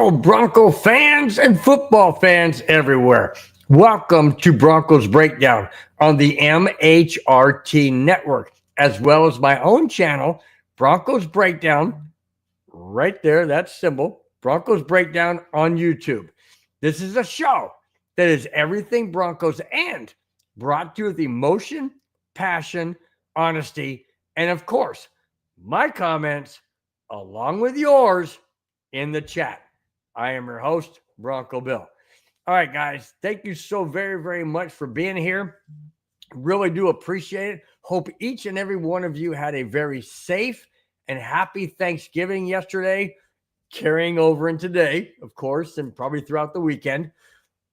Hello, Bronco fans and football fans everywhere. Welcome to Broncos Breakdown on the MHRT network, as well as my own channel, Broncos Breakdown, right there, that symbol, Broncos Breakdown on YouTube. This is a show that is everything Broncos and brought to you with emotion, passion, honesty, and of course, my comments along with yours in the chat. I am your host, Bronco Bill. All right, guys, thank you so very, very much for being here. Really do appreciate it. Hope each and every one of you had a very safe and happy Thanksgiving yesterday, carrying over in today, of course, and probably throughout the weekend,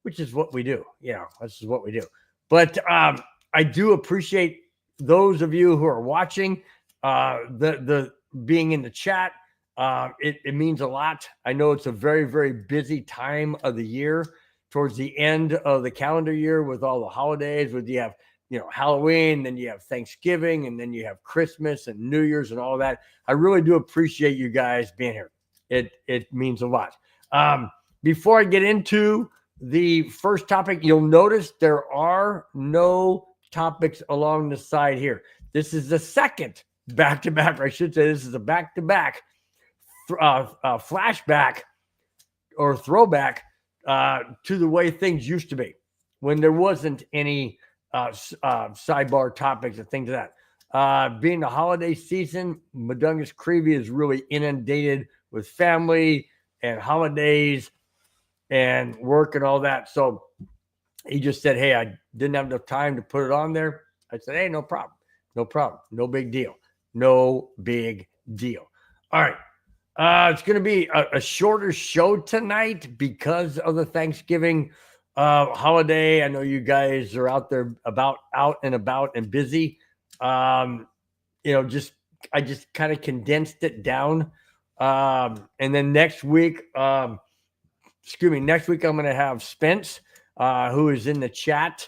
which is what we do. Yeah, this is what we do. But I do appreciate those of you who are watching, the being in the chat. It means a lot. I know it's a very, very busy time of the year towards the end of the calendar year with all the holidays, with you have, Halloween, then you have Thanksgiving, and then you have Christmas and New Year's and all that. I really do appreciate you guys being here. It means a lot. Before I get into the first topic, you'll notice there are no topics along the side here. This is the second back-to-back, or I should say this is a back-to-back flashback or throwback to the way things used to be when there wasn't any sidebar topics and things like that. Being the holiday season, Madungus Creevy is really inundated with family and holidays and work and all that. So he just said, hey, I didn't have enough time to put it on there. I said, hey, no problem. No problem. No big deal. No big deal. All right. It's going to be a shorter show tonight because of the Thanksgiving holiday. I know you guys are out there out and about and busy. I just kind of condensed it down. And then next week, next week I'm going to have Spence, who is in the chat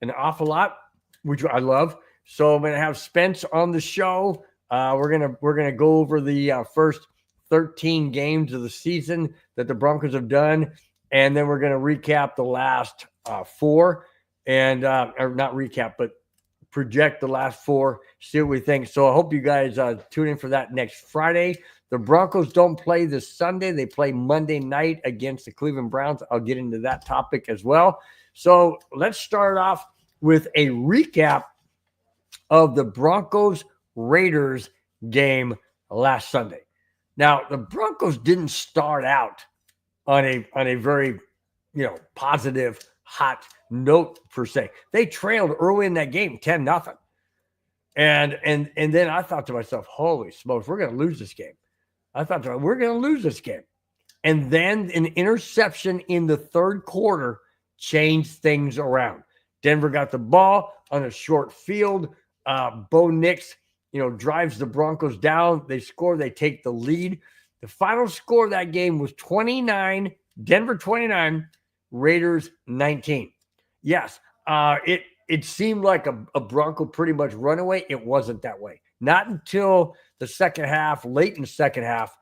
an awful lot, which I love. So I'm going to have Spence on the show. We're gonna go over the first 13 games of the season that the Broncos have done, and then we're going to recap the last 4, and or not recap, but project the last 4, see what we think. So I hope you guys tune in for that next Friday. The Broncos don't play this Sunday. They play Monday night against the Cleveland Browns. I'll get into that topic as well. So let's start off with a recap of the Broncos-Raiders game last Sunday. Now, the Broncos didn't start out on a very, positive, hot note per se. They trailed early in that game, 10-0. And then I thought to myself, holy smokes, we're going to lose this game. I thought, we're going to lose this game. And then an interception in the third quarter changed things around. Denver got the ball on a short field. Bo Nix, drives the Broncos down. They score. They take the lead. The final score of that game was 29, Denver 29, Raiders 19. Yes, it seemed like a Bronco pretty much runaway. It wasn't that way. Not until the second half, late in the second half,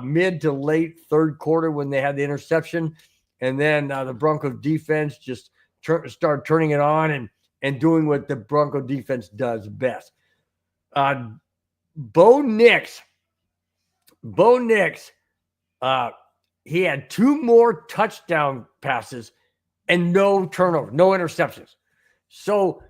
mid to late third quarter when they had the interception. And then the Broncos defense just started turning it on and doing what the Bronco defense does best. Bo Nix, he had 2 more touchdown passes and no turnover, no interceptions. So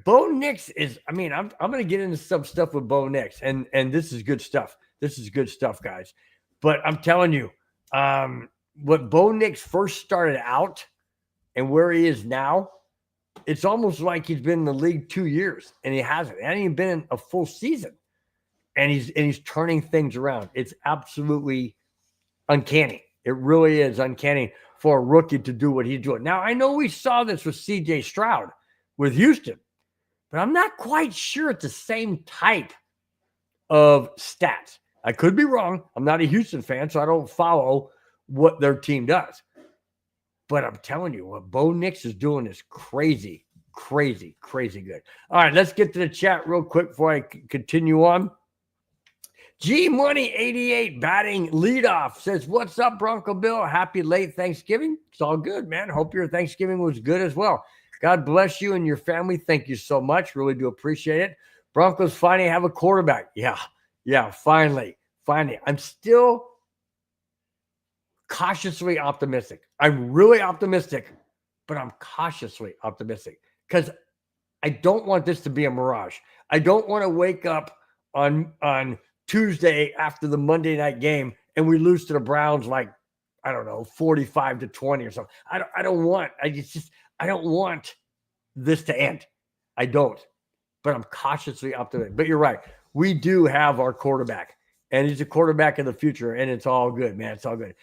Bo Nix is, I'm going to get into some stuff with Bo Nix, and this is good stuff. This is good stuff, guys. But I'm telling you, what Bo Nix first started out and where he is now, it's almost like he's been in the league 2 years, and he hasn't. He hasn't even been in a full season, and he's turning things around. It's absolutely uncanny. It really is uncanny for a rookie to do what he's doing. Now, I know we saw this with C.J. Stroud with Houston, but I'm not quite sure it's the same type of stats. I could be wrong. I'm not a Houston fan, so I don't follow what their team does. But I'm telling you, what Bo Nix is doing is crazy, crazy, crazy good. All right, let's get to the chat real quick before I continue on. G Money 88 batting leadoff says, "What's up, Bronco Bill? Happy late Thanksgiving." It's all good, man. Hope your Thanksgiving was good as well. God bless you and your family. Thank you so much. Really do appreciate it. Broncos finally have a quarterback. Yeah, finally. I'm still cautiously optimistic. I'm really optimistic, but I'm cautiously optimistic because I don't want this to be a mirage. I don't want to wake up on Tuesday after the Monday night game and we lose to the Browns like, I don't know, 45-20 or something. I don't want this to end. I don't, but I'm cautiously optimistic. But you're right. We do have our quarterback, and he's a quarterback of the future, and it's all good, man. It's all good.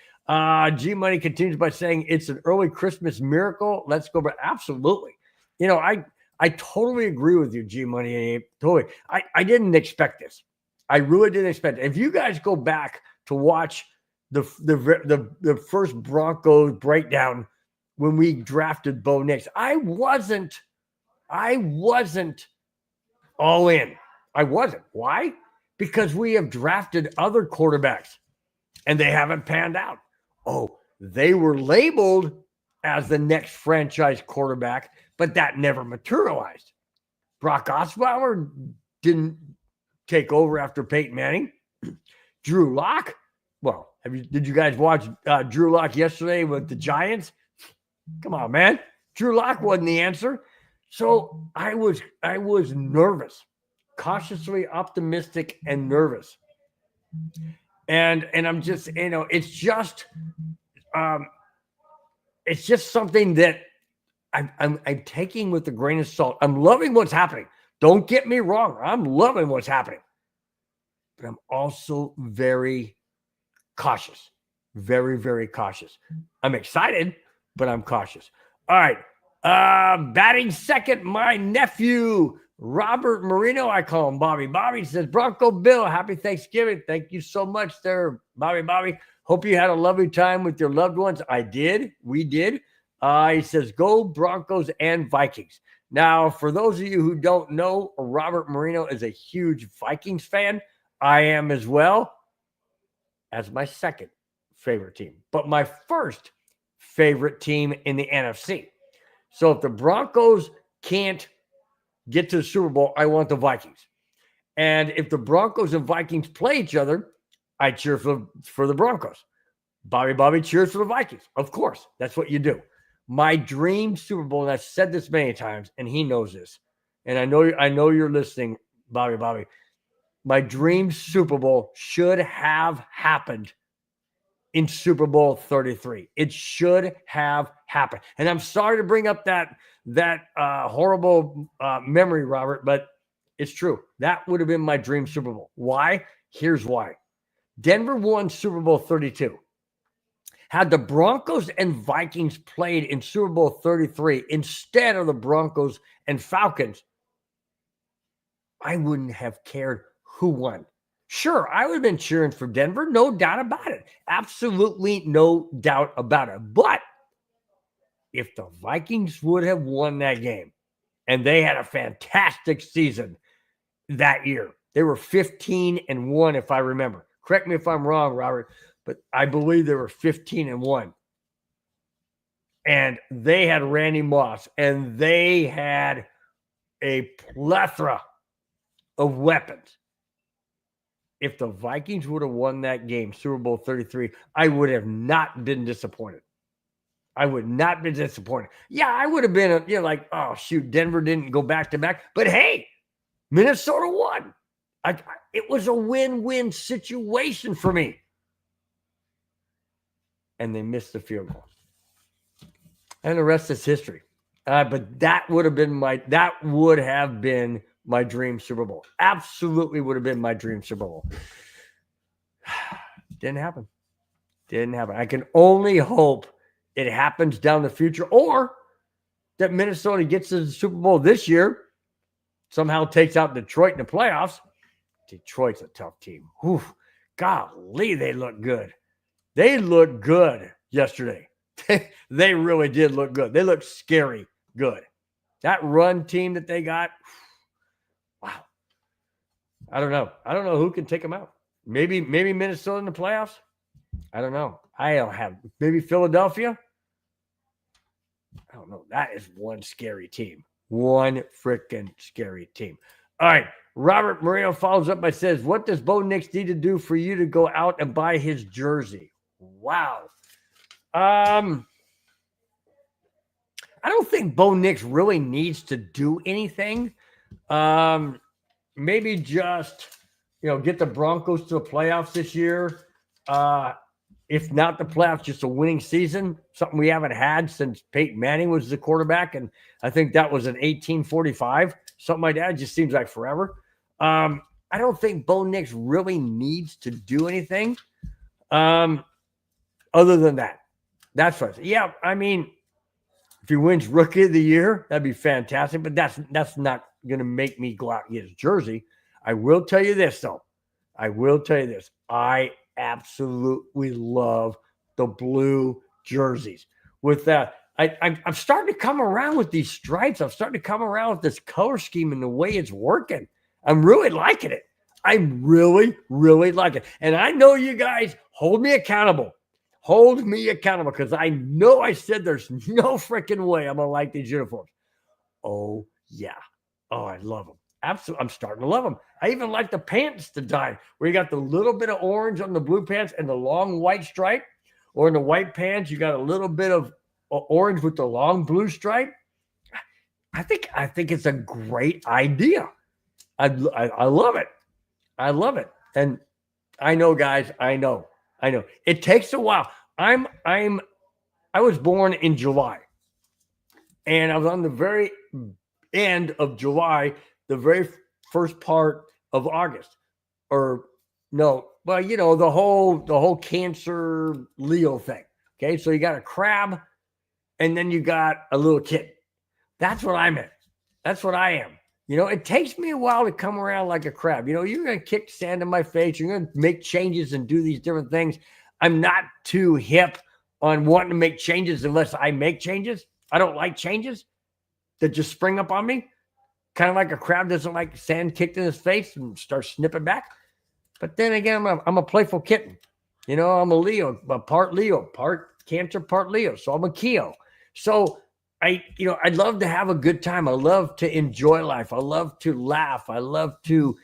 G Money continues by saying it's an early Christmas miracle. Let's go back. Absolutely. You know, I totally agree with you, G Money. Totally. I didn't expect this. I really didn't expect it. If you guys go back to watch the first Broncos breakdown when we drafted Bo Nix, I wasn't all in. I wasn't. Why? Because we have drafted other quarterbacks and they haven't panned out. Oh, they were labeled as the next franchise quarterback, but that never materialized. Brock Osweiler didn't take over after Peyton Manning. Drew Lock. Well, did you guys watch Drew Lock yesterday with the Giants? Come on, man. Drew Lock wasn't the answer. So I was nervous, cautiously optimistic and nervous. And I'm just, it's just something that I'm taking with a grain of salt. I'm loving what's happening. Don't get me wrong. I'm loving what's happening. But I'm also very cautious. Very, very cautious. I'm excited, but I'm cautious. All right. Batting second, my nephew, Robert Marino. I call him Bobby. Bobby says, "Bronco Bill, happy Thanksgiving." Thank you so much there, Bobby. Hope you had a lovely time with your loved ones. I did. We did. He says, "Go Broncos and Vikings." Now, for those of you who don't know, Robert Marino is a huge Vikings fan. I am as well, as my second favorite team, but my first favorite team in the NFC. So if the Broncos can't get to the Super Bowl, I want the Vikings. And if the Broncos and Vikings play each other, I cheer for the Broncos. Bobby cheers for the Vikings. Of course, that's what you do. My dream Super Bowl, and I've said this many times, and he knows this, and I know you're listening, Bobby. My dream Super Bowl should have happened in Super Bowl 33. It should have happened. And I'm sorry to bring up that horrible memory, Robert, but it's true. That would have been my dream Super Bowl. Why? Here's why. Denver won Super Bowl 32. Had the Broncos and Vikings played in Super Bowl 33 instead of the Broncos and Falcons, I wouldn't have cared who won. Sure, I would have been cheering for Denver, no doubt about it. Absolutely no doubt about it. But if the Vikings would have won that game, and they had a fantastic season that year, they were 15-1, if I remember. Correct me if I'm wrong, Robert, but I believe they were 15-1. And they had Randy Moss, and they had a plethora of weapons. If the Vikings would have won that game, Super Bowl 33, I would have not been disappointed. I would not be disappointed. Yeah, I would have been like, oh, shoot, Denver didn't go back-to-back. But, hey, Minnesota won. It was a win-win situation for me. And they missed the field goal. And the rest is history. But that would have been my dream Super Bowl. Absolutely would have been my dream Super Bowl. Didn't happen. I can only hope it happens down the future, or that Minnesota gets to the Super Bowl this year, somehow takes out Detroit in the playoffs. Detroit's a tough team. Whew. Golly, they look good. They looked good yesterday. They really did look good. They looked scary good. That run team that they got, wow. I don't know who can take them out. Maybe Minnesota in the playoffs. I don't know. I don't have maybe Philadelphia. I don't know. That is one scary team. One freaking scary team. All right. Robert Moreno follows up by says, what does Bo Nix need to do for you to go out and buy his jersey? Wow. I don't think Bo Nix really needs to do anything. Maybe just, get the Broncos to the playoffs this year. If not the playoffs, just a winning season, something we haven't had since Peyton Manning was the quarterback. And I think that was in 1845, something like that. It just seems like forever. I don't think Bo Nix really needs to do anything other than that. That's right. Yeah, I mean, if he wins Rookie of the Year, that'd be fantastic. But that's not going to make me go out and get his jersey. I will tell you this, though. I absolutely love the blue jerseys. With that, I'm starting to come around with these stripes. I'm starting to come around with this color scheme and the way it's working. I'm really liking it. I really, really like it. And I know you guys hold me accountable. Hold me accountable because I know I said there's no freaking way I'm going to like these uniforms. Oh, yeah. Oh, I love them. Absolutely. I'm starting to love them. I even like the pants design where you got the little bit of orange on the blue pants and the long white stripe. Or in the white pants, you got a little bit of orange with the long blue stripe. I think it's a great idea. I love it. I love it. And I know, guys, I know. It takes a while. I was born in July. And I was on the very end of July, the very first part of August. Or no, well, the whole Cancer Leo thing. Okay, so you got a crab and then you got a little kitten. That's what I'm in. That's what I am. It takes me a while to come around like a crab. You're going to kick sand in my face. You're going to make changes and do these different things. I'm not too hip on wanting to make changes unless I make changes. I don't like changes that just spring up on me. Kind of like a crab doesn't like sand kicked in his face and starts snipping back. But then again, I'm a playful kitten. I'm a Leo, part Cancer, part Leo. So I'm a Keo. So I'd love to have a good time. I love to enjoy life. I love to laugh. I love to,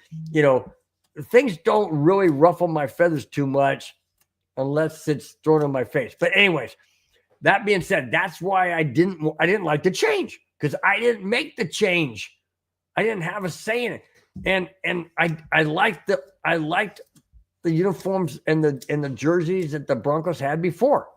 things don't really ruffle my feathers too much unless it's thrown in my face. But anyways, that being said, that's why I didn't like the change because I didn't make the change. I didn't have a say in it. And I liked the uniforms and the jerseys that the Broncos had before.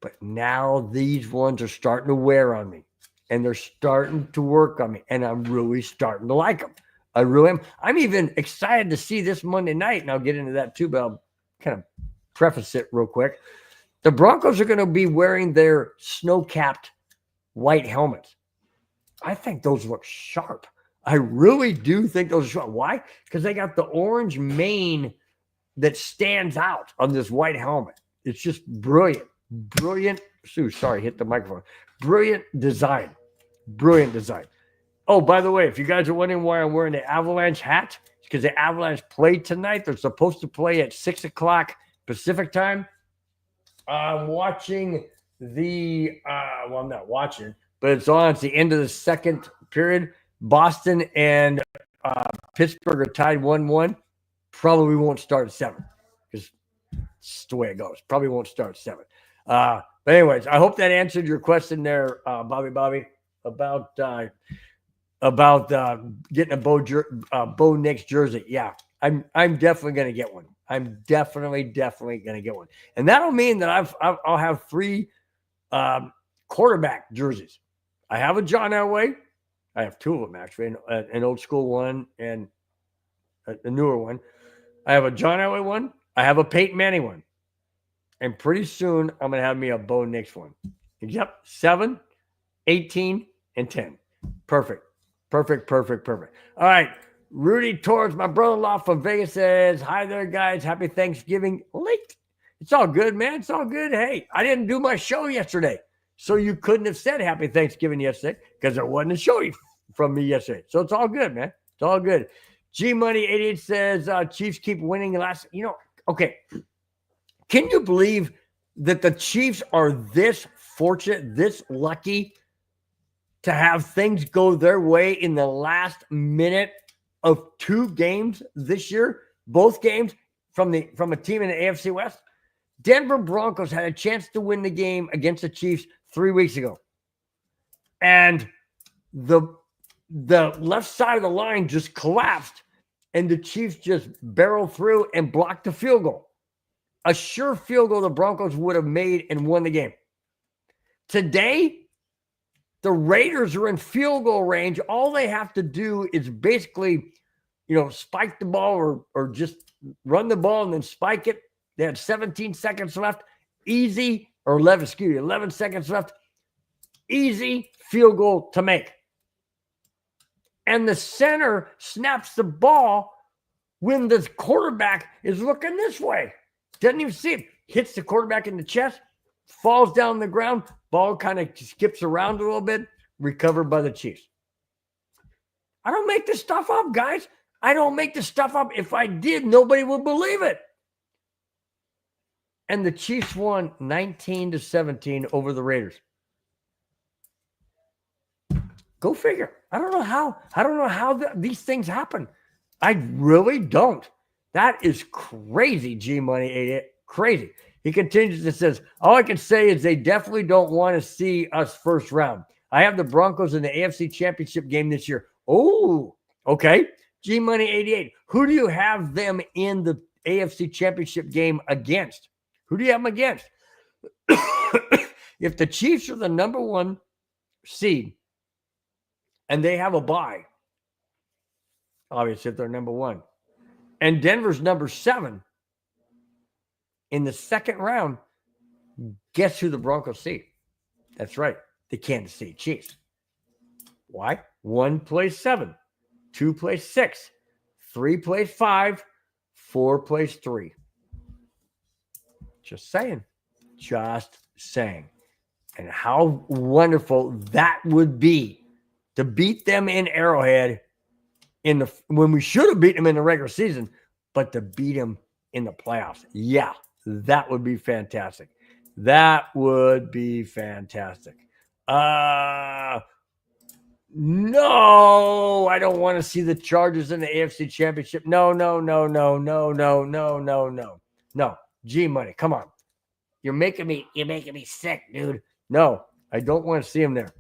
But now these ones are starting to wear on me and they're starting to work on me and I'm really starting to like them. I really am. I'm even excited to see this Monday night, and I'll get into that too, but I'll kind of preface it real quick. The Broncos are going to be wearing their snow-capped white helmets. I think those look sharp. I really do think those are sharp. Why? Because they got the orange mane that stands out on this white helmet. It's just brilliant. Brilliant. Sorry, hit the microphone. Brilliant design. Oh, by the way, if you guys are wondering why I'm wearing the Avalanche hat, it's because the Avalanche played tonight. They're supposed to play at 6 o'clock Pacific time. I'm watching I'm not watching, but it's on. It's the end of the second period. Boston and Pittsburgh are tied 1-1. Probably won't start at 7 because it's the way it goes. Probably won't start at 7. But anyways, I hope that answered your question there, Bobby, about getting a Bo Nix jersey. Yeah, I'm definitely going to get one. I'm definitely going to get one. And that'll mean that I'll have 3 quarterback jerseys. I have a John Elway. I have 2 of them, actually, an old school one and a newer one. I have a John Elway one. I have a Peyton Manning one. And pretty soon, I'm going to have me a Bo Nix one. Yep, 7, 18, and 10. Perfect. All right. Rudy Torres, my brother-in-law from Vegas, says, hi there, guys. Happy Thanksgiving. Late. It's all good, man. It's all good. Hey, I didn't do my show yesterday. So you couldn't have said Happy Thanksgiving yesterday because there wasn't a show from me yesterday. So it's all good, man. It's all good. G Money 88 says Chiefs keep winning last. Okay. Can you believe that the Chiefs are this fortunate, this lucky to have things go their way in the last minute of 2 games this year? Both games from a team in the AFC West. Denver Broncos had a chance to win the game against the Chiefs 3 weeks ago. And the left side of the line just collapsed, and the Chiefs just barreled through and blocked the field goal. A sure field goal the Broncos would have made and won the game. Today, the Raiders are in field goal range. All they have to do is basically, spike the ball or just run the ball and then spike it. They had 17 seconds left. Easy, or 11 seconds left. Easy field goal to make. And the center snaps the ball when the quarterback is looking this way. Doesn't even see it. Hits the quarterback in the chest, falls down the ground. Ball kind of skips around a little bit, recovered by the Chiefs. I don't make this stuff up, guys. I don't make this stuff up. If I did, nobody would believe it. And the Chiefs won 19-17 over the Raiders. Go figure. I don't know how these things happen. I really don't. That is crazy, G Money 88. Crazy. He continues and says, all I can say is they definitely don't want to see us first round. I have the Broncos in the AFC Championship game this year. Oh, okay. G Money 88. Who do you have them in the AFC Championship game against? Who do you have them against? If the Chiefs are the number 1 seed and they have a bye, obviously if they're number 1, and Denver's number 7 in the second round, guess who the Broncos see? That's right, the Kansas City Chiefs. Why? 1 plays 7, 2 plays 6, 3 plays 5, 4 plays 3. Just saying. And how wonderful that would be to beat them in Arrowhead when we should have beaten them in the regular season, but to beat them in the playoffs. Yeah, that would be fantastic. That would be fantastic. No, I don't want to see the Chargers in the AFC Championship. No. No, G Money, come on. You're making me sick, dude. No, I don't want to see them there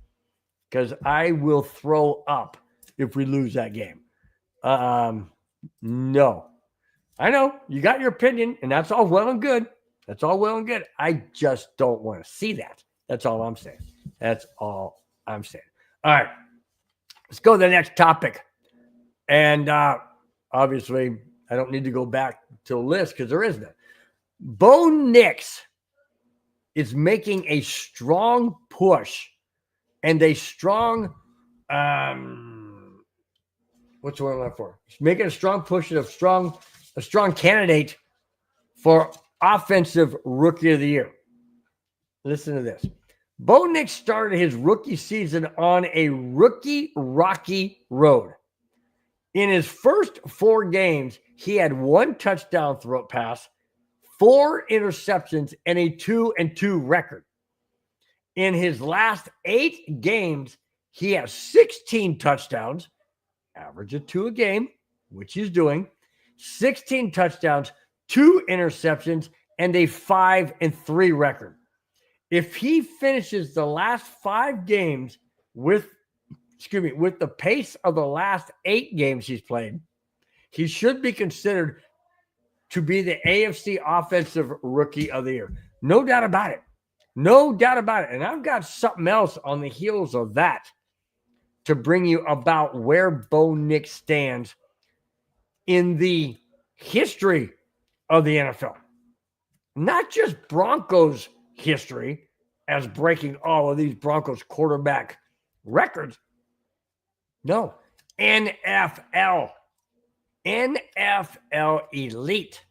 because I will throw up if we lose that game. No. I know you got your opinion, and that's all well and good. I just don't want to see that. That's all I'm saying. All right. Let's go to the next topic. And obviously, I don't need to go back to a list because there is none. Bo Nix is making a strong push and a strong what's the word I'm looking for? He's making a strong push and a strong candidate for offensive rookie of the year. Listen to this. Bo Nix started his rookie season on a rookie rocky road. In his first 4 games, he had 1 touchdown throw pass, 4 interceptions, and a 2-2 record. In his last 8 games, he has 16 touchdowns, average of 2 a game, which he's doing, 16 touchdowns, 2 interceptions, and a 5-3 record. If he finishes the last 5 games with the pace of the last 8 games he's played, he should be considered to be the AFC Offensive Rookie of the Year. No doubt about it. And I've got something else on the heels of that to bring you about where Bo Nix stands in the history of the NFL. Not just Broncos history as breaking all of these Broncos quarterback records. No, NFL elite.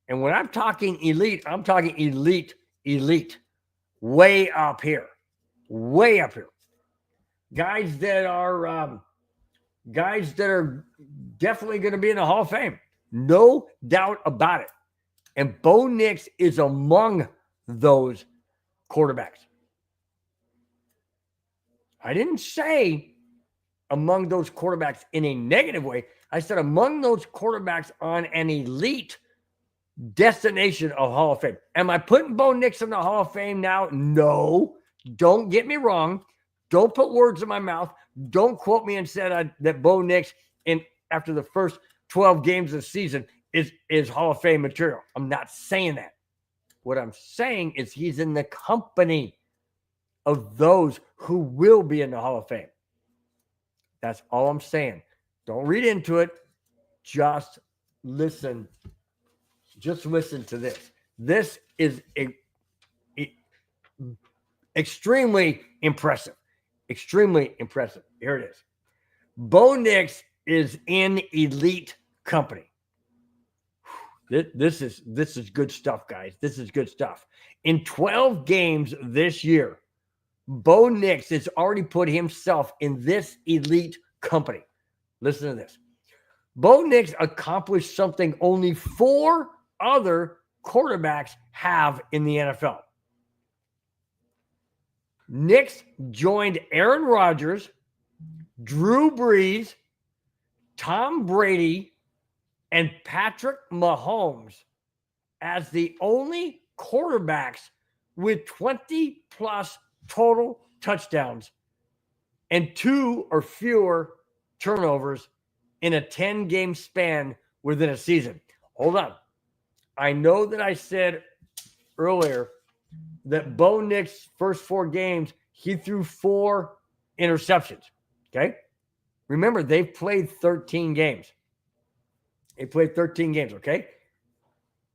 And when I'm talking elite, I'm talking elite. Way up here. Guys that are guys that are definitely going to be in the Hall of Fame. No doubt about it. And Bo Nix is among those quarterbacks. I didn't say among those quarterbacks in a negative way. I said among those quarterbacks on an elite destination of Hall of Fame. Am I putting Bo Nix in the Hall of Fame now? No. Don't get me wrong. Don't put words in my mouth. Don't quote me and say that Bo Nix, after the first 12 games of the season, is Hall of Fame material. I'm not saying that. What I'm saying is he's in the company of those who will be in the Hall of Fame. That's all I'm saying. Don't read into it. Just listen. Just listen to this. This is extremely impressive. Extremely impressive. Here it is. Bo Nix is in elite company. This is good stuff, guys. This is good stuff. In 12 games this year, Bo Nix has already put himself in this elite company. Listen to this. Bo Nix accomplished something only 4 other quarterbacks have in the NFL. Nix joined Aaron Rodgers, Drew Brees, Tom Brady, and Patrick Mahomes as the only quarterbacks with 20-plus total touchdowns and 2 or fewer turnovers in a 10-game span within a season. Hold on. I know that I said earlier that Bo Nix's first 4 games, he threw 4 interceptions. Okay? Remember, they've played 13 games. They played 13 games, okay?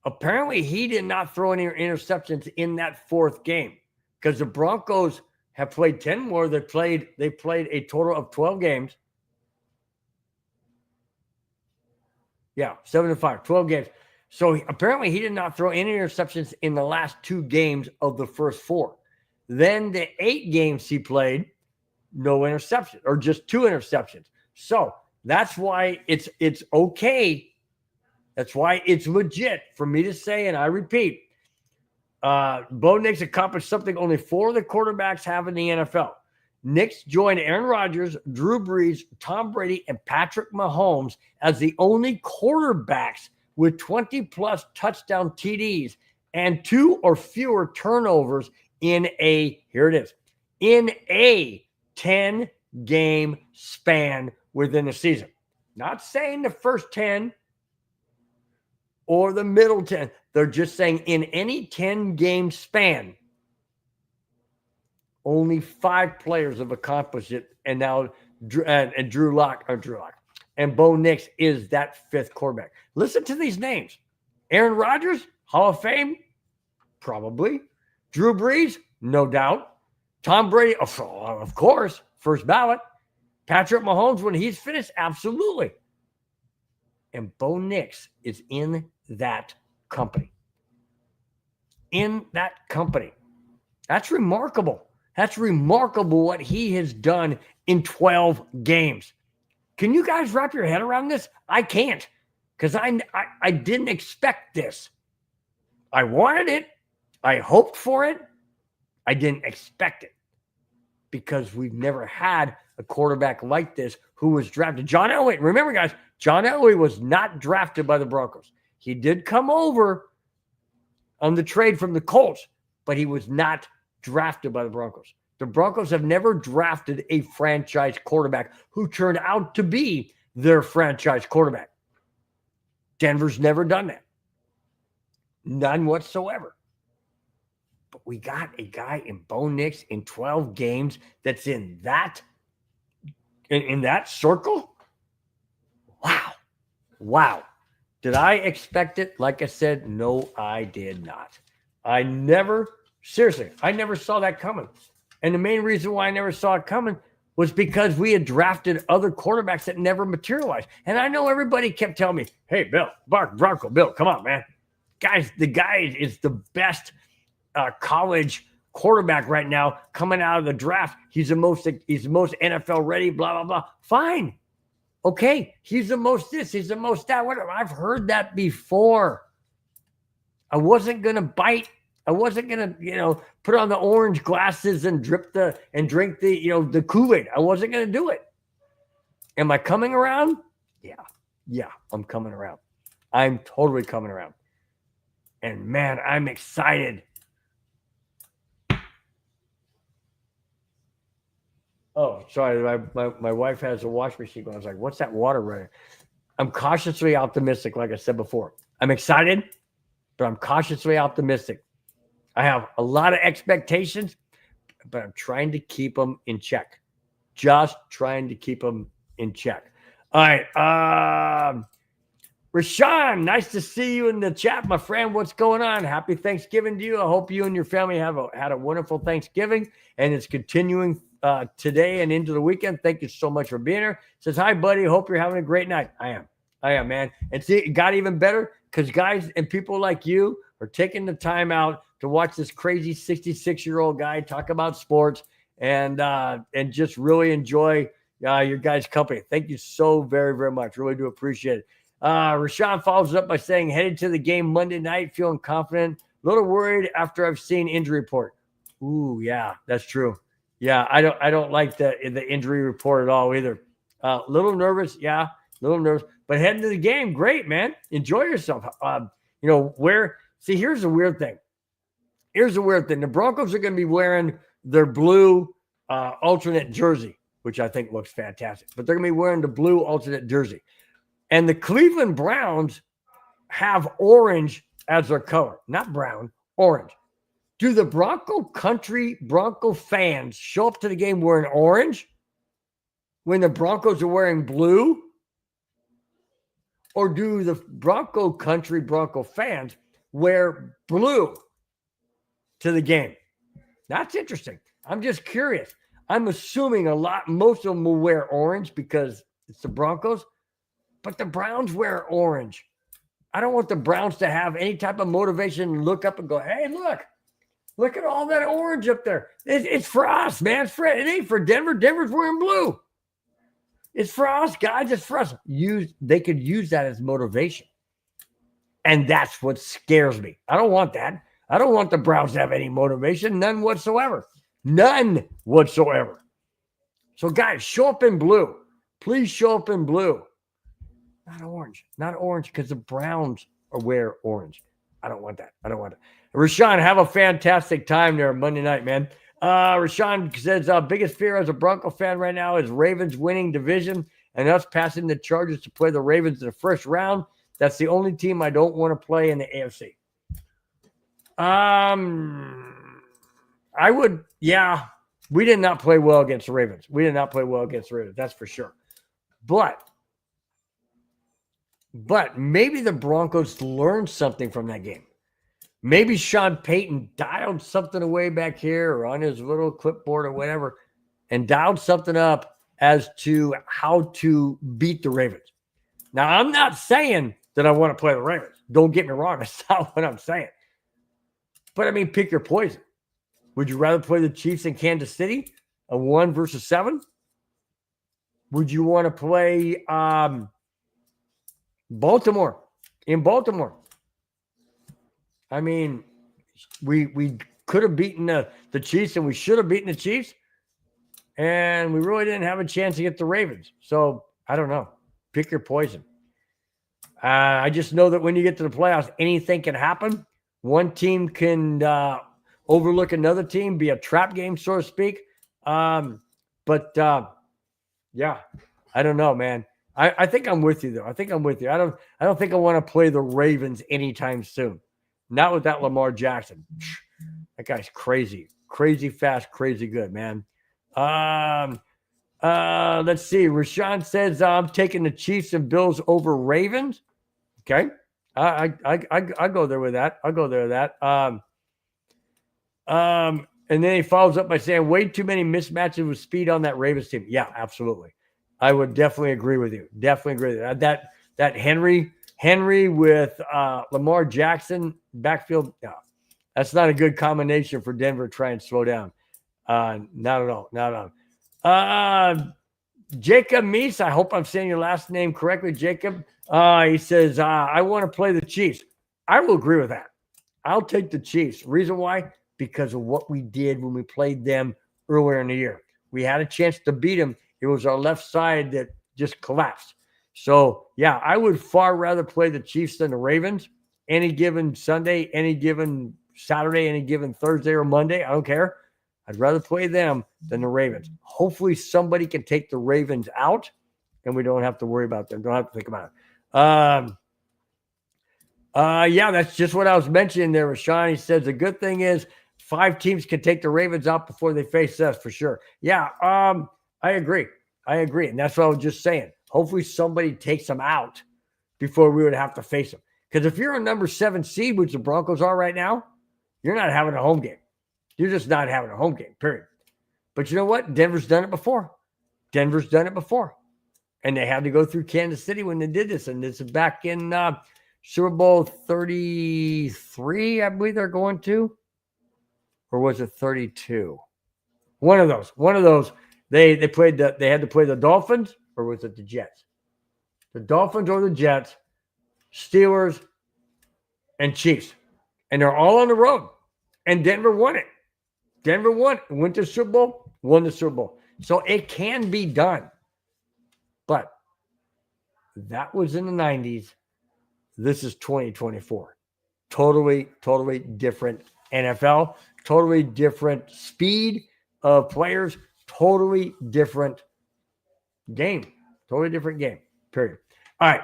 Apparently, he did not throw any interceptions in that 4th game because the Broncos have played 10 more. They played a total of 12 games. Yeah, 7-5, 12 games. So apparently, he did not throw any interceptions in the last 2 games of the first 4. Then the 8 games he played, no interception, or just 2 interceptions. So that's why it's okay. That's why it's legit for me to say, and I repeat, Bo Nix accomplished something only 4 of the quarterbacks have in the NFL. Nix joined Aaron Rodgers, Drew Brees, Tom Brady, and Patrick Mahomes as the only quarterbacks with 20-plus touchdown TDs and 2 or fewer turnovers in a 10-game span within the season. Not saying the first 10 or the middle 10. They're just saying in any 10-game span, only 5 players have accomplished it. And now Drew Lock. And Bo Nix is that 5th quarterback. Listen to these names. Aaron Rodgers, Hall of Fame? Probably. Drew Brees? No doubt. Tom Brady? Of course. First ballot. Patrick Mahomes, when he's finished? Absolutely. And Bo Nix is in that company. In that company. That's remarkable. That's remarkable what he has done in 12 games. Can you guys wrap your head around this? I can't, because I didn't expect this. I wanted it. I hoped for it. I didn't expect it because we've never had a quarterback like this who was drafted. John Elway, remember, guys, John Elway was not drafted by the Broncos. He did come over on the trade from the Colts, but he was not drafted by the Broncos. The Broncos have never drafted a franchise quarterback who turned out to be their franchise quarterback. Denver's never done that. None whatsoever. But we got a guy in Bo Nix in 12 games that's in that circle. Wow. Did I expect it? Like I said, no, I did not. I never saw that coming. And the main reason why I never saw it coming was because we had drafted other quarterbacks that never materialized. And I know everybody kept telling me, hey, Bill, Bronco Bill, come on, man. Guys, the guy is the best college quarterback right now coming out of the draft. He's the most NFL ready, blah, blah, blah. Fine. Okay, he's the most this, he's the most that, whatever. I've heard that before. I wasn't going to bite. I wasn't going to, put on the orange glasses and drink the, the Kool-Aid. I wasn't going to do it. Am I coming around? Yeah, I'm coming around. I'm totally coming around. And man, I'm excited. Oh, sorry. My wife has a wash machine going. I was like, what's that water running? I'm cautiously optimistic, like I said before. I'm excited, but I'm cautiously optimistic. I have a lot of expectations, but I'm trying to keep them in check. Just trying to keep them in check. All right. Rashawn, nice to see you in the chat, my friend. What's going on? Happy Thanksgiving to you. I hope you and your family had a wonderful Thanksgiving, and it's continuing today and into the weekend. Thank you so much for being here. Says, hi, buddy. Hope you're having a great night. I am, man. And see, it got even better because guys and people like you are taking the time out to watch this crazy 66-year-old guy talk about sports and just really enjoy your guys' company. Thank you so very, very much. Really do appreciate it. Rashawn follows up by saying, headed to the game Monday night, feeling confident, a little worried after I've seen injury report. Ooh, yeah, that's true. Yeah, I don't like the injury report at all either. Little nervous, but heading to the game, great, man. Enjoy yourself. Here's the weird thing. The Broncos are going to be wearing their blue alternate jersey, which I think looks fantastic. But they're going to be wearing the blue alternate jersey. And the Cleveland Browns have orange as their color, not brown, orange. Do the Bronco fans show up to the game wearing orange when the Broncos are wearing blue? Or do the Bronco fans wear blue to the game? That's interesting. I'm just curious. I'm assuming most of them will wear orange because it's the Broncos. But the Browns wear orange. I don't want the Browns to have any type of motivation to look up and go, hey, look at all that orange up there. It's for us, man. It ain't for Denver. Denver's wearing blue. It's for us, guys. It's for us. They could use that as motivation. And that's what scares me. I don't want that. I don't want the Browns to have any motivation. None whatsoever. So, guys, show up in blue. Please show up in blue. Not orange because the Browns wear orange. I don't want that. Rashawn, have a fantastic time there Monday night, man. Rashawn says, biggest fear as a Bronco fan right now is Ravens winning division and us passing the Chargers to play the Ravens in the first round. That's the only team I don't want to play in the AFC. I would, yeah. We did not play well against the Ravens. That's for sure. But maybe the Broncos learned something from that game. Maybe Sean Payton dialed something away back here or on his little clipboard or whatever and dialed something up as to how to beat the Ravens. Now, I'm not saying that I want to play the Ravens. Don't get me wrong. That's not what I'm saying. But, I mean, pick your poison. Would you rather play the Chiefs in Kansas City, a 1 versus 7? Would you want to play Baltimore? I mean, we could have beaten the Chiefs, and we should have beaten the Chiefs, and we really didn't have a chance to get the Ravens. So, I don't know. Pick your poison. I just know that when you get to the playoffs, anything can happen. One team can overlook another team, be a trap game, so to speak. Yeah, I don't know, man. I think I'm with you, though. I don't think I want to play the Ravens anytime soon. Not with that Lamar Jackson. That guy's crazy. Crazy fast, crazy good, man. Let's see. Rashawn says, I'm taking the Chiefs and Bills over Ravens. Okay. I go there with that. And then he follows up by saying, way too many mismatches with speed on that Ravens team. Yeah, absolutely. I would definitely agree with you. That Henry with Lamar Jackson backfield. No, that's not a good combination for Denver to try and slow down. Not at all. Jacob Meese, I hope I'm saying your last name correctly, Jacob. He says, I want to play the Chiefs. I will agree with that. I'll take the Chiefs. Reason why? Because of what we did when we played them earlier in the year. We had a chance to beat them. It was our left side that just collapsed. So, yeah, I would far rather play the Chiefs than the Ravens. Any given Sunday, any given Saturday, any given Thursday or Monday, I don't care. I'd rather play them than the Ravens. Hopefully somebody can take the Ravens out and we don't have to worry about them. Don't have to think about it. Yeah, that's just what I was mentioning there, Rashawn. He says the good thing is 5 teams can take the Ravens out before they face us for sure. Yeah, I agree. And that's what I was just saying. Hopefully somebody takes them out before we would have to face them. Because if you're a number 7 seed, which the Broncos are right now, you're not having a home game. You're just not having a home game, period. But you know what? Denver's done it before. And they had to go through Kansas City when they did this. And this is back in Super Bowl 33, I believe they're going to. Or was it 32? One of those. They had to play the Dolphins, or was it the Jets? The Dolphins or the Jets, Steelers, and Chiefs. And they're all on the road. And Denver won it. Went to the Super Bowl, won the Super Bowl. So it can be done. But that was in the 90s. This is 2024. Totally different NFL. Totally different speed of players. Totally different game. Period. All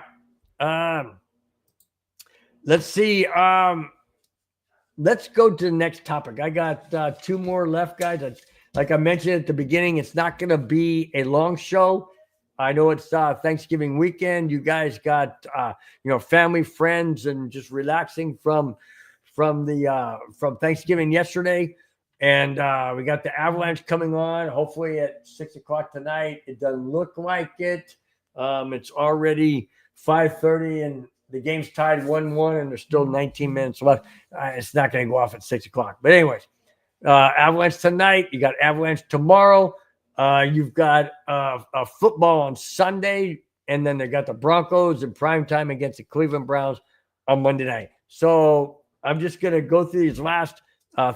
right. Let's see. Let's go to the next topic. I got 2 more left, guys. Like I mentioned at the beginning, it's not going to be a long show. I know it's Thanksgiving weekend. You guys got family, friends, and just relaxing from Thanksgiving yesterday. And we got the Avalanche coming on, hopefully at 6:00 tonight. It doesn't look like it. It's already 5:30 and the game's tied 1-1 and there's still 19 minutes left. It's not going to go off at 6:00. But anyways, Avalanche tonight. You got Avalanche tomorrow. You've got a football on Sunday. And then they got the Broncos in primetime against the Cleveland Browns on Monday night. So I'm just going to go through these last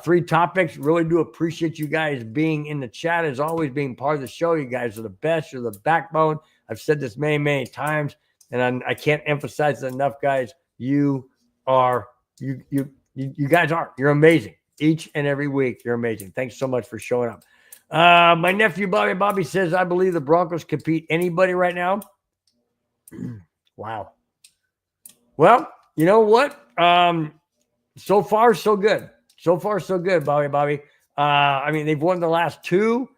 3 topics. Really do appreciate you guys being in the chat, as always, being part of the show. You guys are the best. You're the backbone. I've said this many times. And I can't emphasize it enough, guys. You guys are. You're amazing. Each and every week, you're amazing. Thanks so much for showing up. My nephew, Bobby says, I believe the Broncos can beat anybody right now. Wow. Well, you know what? So far, so good. Bobby. I mean, they've won the last 2.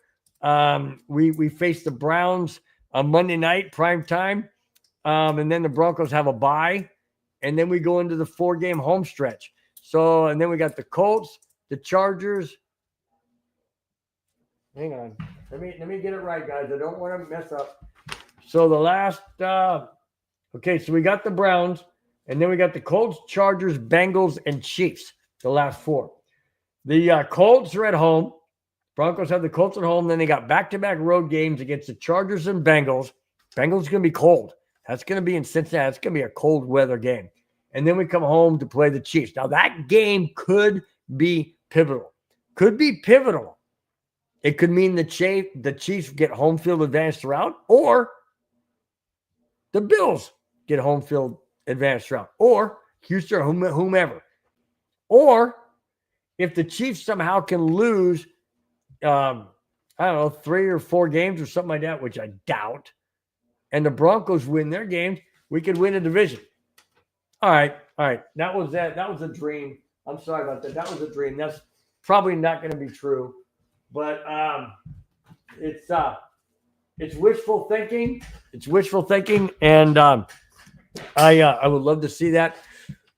We faced the Browns on Monday night, prime time. And then the Broncos have a bye, and then we go into the 4-game home stretch. So, and then we got the Colts, the Chargers. Hang on. Let me get it right, guys. I don't want to mess up. So the last, okay, so we got the Browns, and then we got the Colts, Chargers, Bengals, and Chiefs, the last 4. The Colts are at home. Broncos have the Colts at home. Then they got back-to-back road games against the Chargers and Bengals. Bengals going to be cold. That's going to be in Cincinnati. It's going to be a cold weather game. And then we come home to play the Chiefs. Now, that game could be pivotal. It could mean the Chiefs get home field advantage throughout, or the Bills get home field advantage throughout, or Houston or whomever. Or if the Chiefs somehow can lose, I don't know, 3 or 4 games or something like that, which I doubt, and the Broncos win their games, we could win a division. All right. That was a dream. I'm sorry about that. That was a dream. That's probably not going to be true, but it's wishful thinking. And I would love to see that.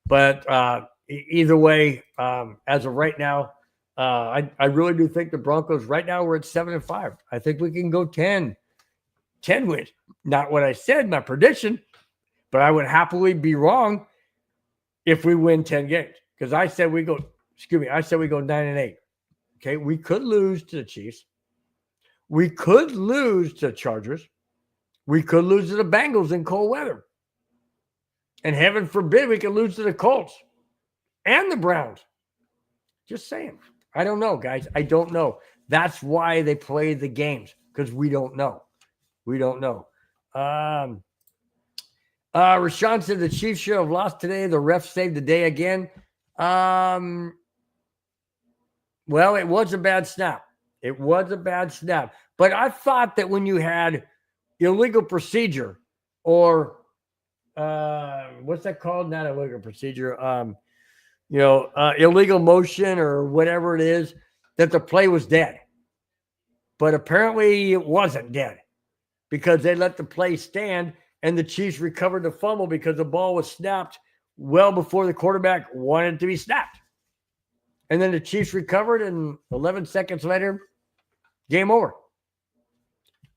But either way, as of right now, I really do think the Broncos right now we're at 7-5. I think we can go 10 wins. Not what I said, my prediction, but I would happily be wrong if we win 10 games. Because I said we go 9-8. Okay, we could lose to the Chiefs. We could lose to the Chargers. We could lose to the Bengals in cold weather. And heaven forbid we could lose to the Colts and the Browns. Just saying. I don't know, guys. I don't know. That's why they play the games, because we don't know. We don't know. Rashawn said the Chiefs should have lost today. The refs saved the day again. Well, it was a bad snap. It was a bad snap. But I thought that when you had illegal procedure or what's that called? Not illegal procedure. Illegal motion or whatever it is, that the play was dead. But apparently it wasn't dead because they let the play stand and the Chiefs recovered the fumble because the ball was snapped well before the quarterback wanted it to be snapped. And then the Chiefs recovered, and 11 seconds later, game over.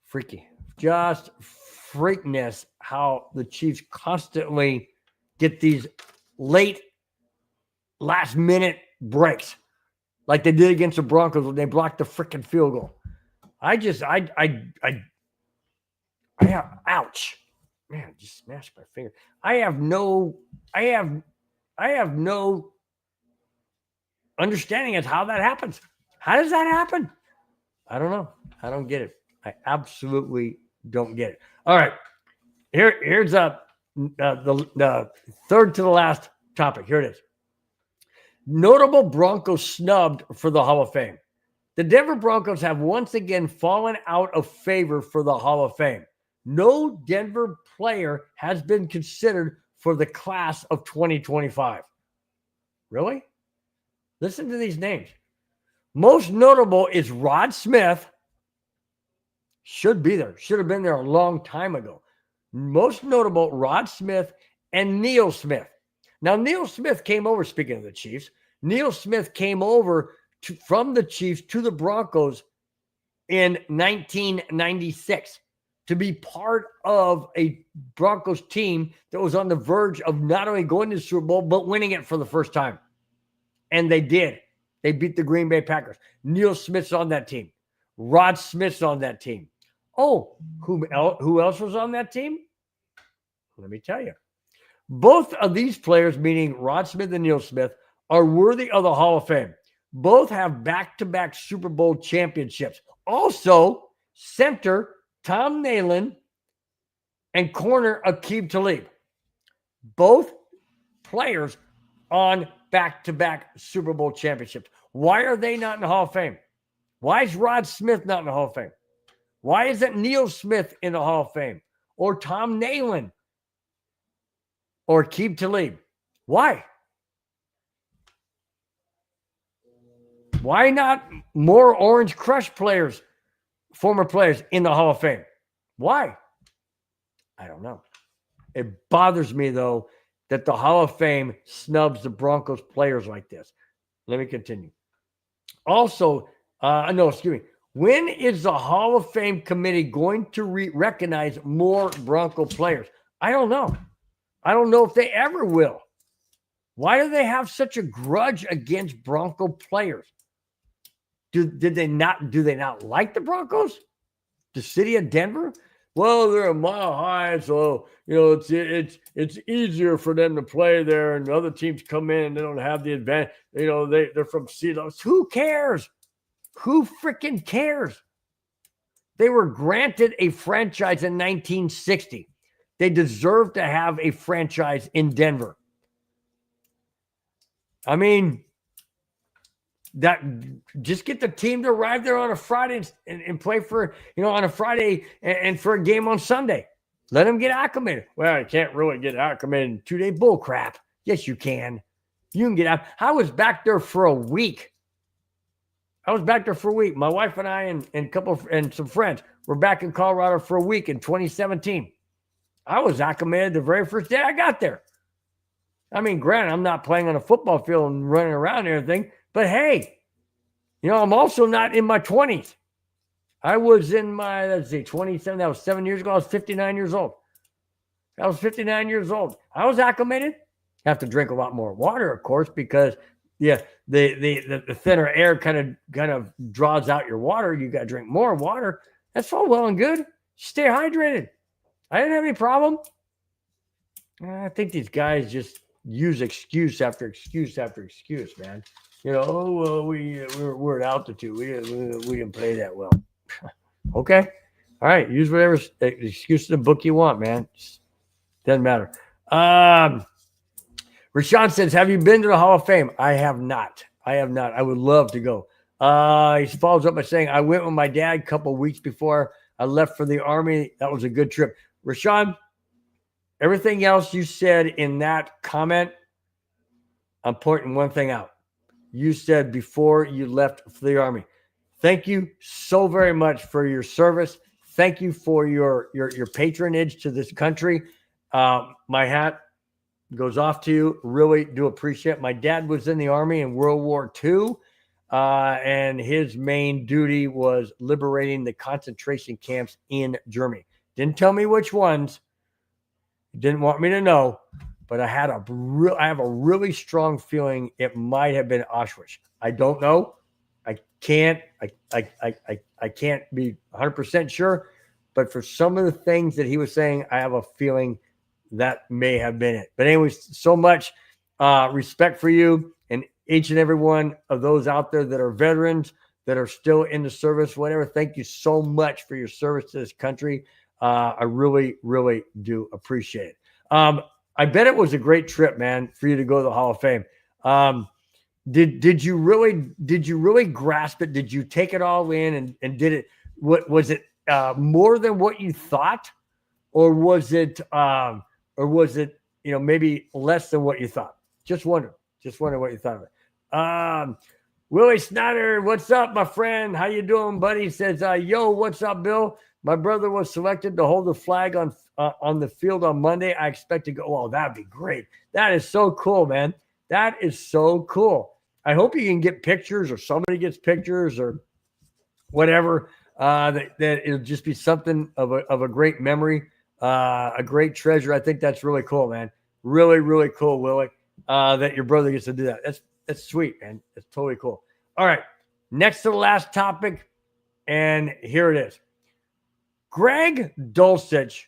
Freaky. Just freakness how the Chiefs constantly get these last-minute breaks like they did against the Broncos when they blocked the freaking field goal. Ouch. Man, just smashed my finger. I have no understanding as how that happens. How does that happen? I don't know. I don't get it. I absolutely don't get it. All right. Here's the third to the last topic. Here it is. Notable Broncos snubbed for the Hall of Fame. The Denver Broncos have once again fallen out of favor for the Hall of Fame. No Denver player has been considered for the class of 2025. Really? Listen to these names. Most notable is Rod Smith. Should be there. Should have been there a long time ago. Most notable, Rod Smith and Neil Smith. Now, Neil Smith came over, speaking of the Chiefs, Neil Smith came over from the Chiefs to the Broncos in 1996 to be part of a Broncos team that was on the verge of not only going to the Super Bowl, but winning it for the first time. And they did. They beat the Green Bay Packers. Neil Smith's on that team. Rod Smith's on that team. Oh, who else was on that team? Let me tell you. Both of these players, meaning Rod Smith and Neil Smith, are worthy of the Hall of Fame. Both have back-to-back Super Bowl championships. Also, center Tom Nalen and corner Aqib Talib. Both players on back-to-back Super Bowl championships. Why are they not in the Hall of Fame? Why is Rod Smith not in the Hall of Fame? Why isn't Neil Smith in the Hall of Fame? Or Tom Nalen? Or Aqib Talib? Why? Why not more Orange Crush players, former players in the Hall of Fame? Why? I don't know. It bothers me, though, that the Hall of Fame snubs the Broncos players like this. Let me continue. Also, when is the Hall of Fame committee going to recognize more Bronco players? I don't know. I don't know if they ever will. Why do they have such a grudge against Bronco players? Do they not like the Broncos? The city of Denver? Well, they're a mile high, so it's easier for them to play there, and other teams come in and they don't have the advantage. They're from Seattle. Who cares? Who freaking cares? They were granted a franchise in 1960. They deserve to have a franchise in Denver. I mean, that just get the team to arrive there on a Friday and play for, on a Friday and for a game on Sunday. Let them get acclimated. Well, you can't really get acclimated in 2-day bull crap. Yes, you can. You can get out. I was back there for a week. My wife and I and some friends were back in Colorado for a week in 2017. I was acclimated the very first day I got there. I mean, granted, I'm not playing on a football field and running around and everything, but hey, I'm also not in my 20s. I was in my, 27, that was 7 years ago. I was 59 years old. I was acclimated. Have to drink a lot more water, of course, because the thinner air kind of draws out your water. You got to drink more water. That's all well and good. Stay hydrated. I didn't have any problem. I think these guys just use excuse after excuse after excuse, man. You know, oh, well, we're at altitude. We didn't play that well. Okay. All right. Use whatever excuse in the book you want, man. Just doesn't matter. Rashawn says, have you been to the Hall of Fame? I have not. I would love to go. He follows up by saying, I went with my dad a couple of weeks before I left for the Army. That was a good trip. Rashawn, everything else you said in that comment, I'm pointing one thing out. You said before you left for the Army. Thank you so very much for your service. Thank you for your patronage to this country. My hat goes off to you. Really do appreciate it. My dad was in the Army in World War II, and his main duty was liberating the concentration camps in Germany. Didn't tell me which ones. Didn't want me to know, but I have a really strong feeling it might have been Auschwitz. I don't know. I can't be 100% sure, but for some of the things that he was saying, I have a feeling that may have been it. But anyways, so much respect for you and each and every one of those out there that are veterans, that are still in the service, whatever. Thank you so much for your service to this country. I really, really do appreciate it. I bet it was a great trip, man, for you to go to the Hall of Fame. Did you really grasp it? Did you take it all in and did it? What was it more than what you thought, or was it maybe less than what you thought? Just wonder what you thought of it. Willie Snyder, what's up, my friend? How you doing, buddy? He says, yo, what's up, Bill? My brother was selected to hold the flag on the field on Monday. I expect to go. Oh, that'd be great. That is so cool, man. That is so cool. I hope you can get pictures, or somebody gets pictures, or whatever. That it'll just be something of a great memory, a great treasure. I think that's really cool, man. Really, really cool, Willie. That your brother gets to do that. That's sweet, man. That's totally cool. All right, next to the last topic, and here it is. Greg Dulcich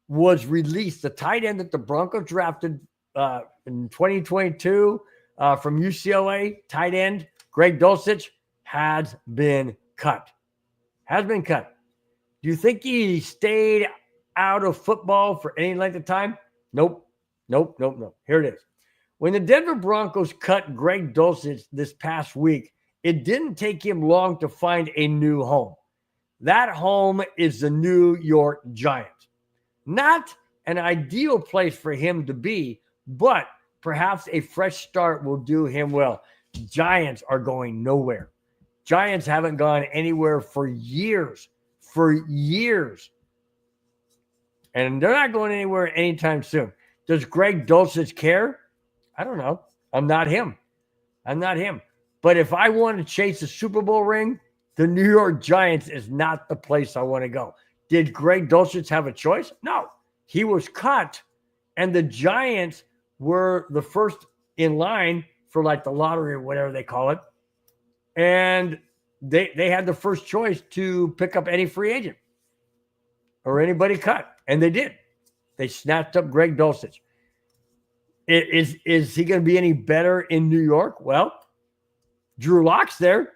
was released, the tight end that the Broncos drafted in 2022 from UCLA, tight end. Greg Dulcich has been cut. Do you think he stayed out of football for any length of time? Nope. Here it is. When the Denver Broncos cut Greg Dulcich this past week, it didn't take him long to find a new home. That home is the New York Giants. Not an ideal place for him to be, but perhaps a fresh start will do him well. Giants are going nowhere. Giants haven't gone anywhere for years. And they're not going anywhere anytime soon. Does Greg Dulcich care? I don't know. I'm not him. But if I want to chase a Super Bowl ring, the New York Giants is not the place I want to go. Did Greg Dulcich have a choice? No. He was cut, and the Giants were the first in line for like the lottery or whatever they call it. And they had the first choice to pick up any free agent or anybody cut. And they did. They snatched up Greg Dulcich. Is he going to be any better in New York? Well, Drew Lock's there.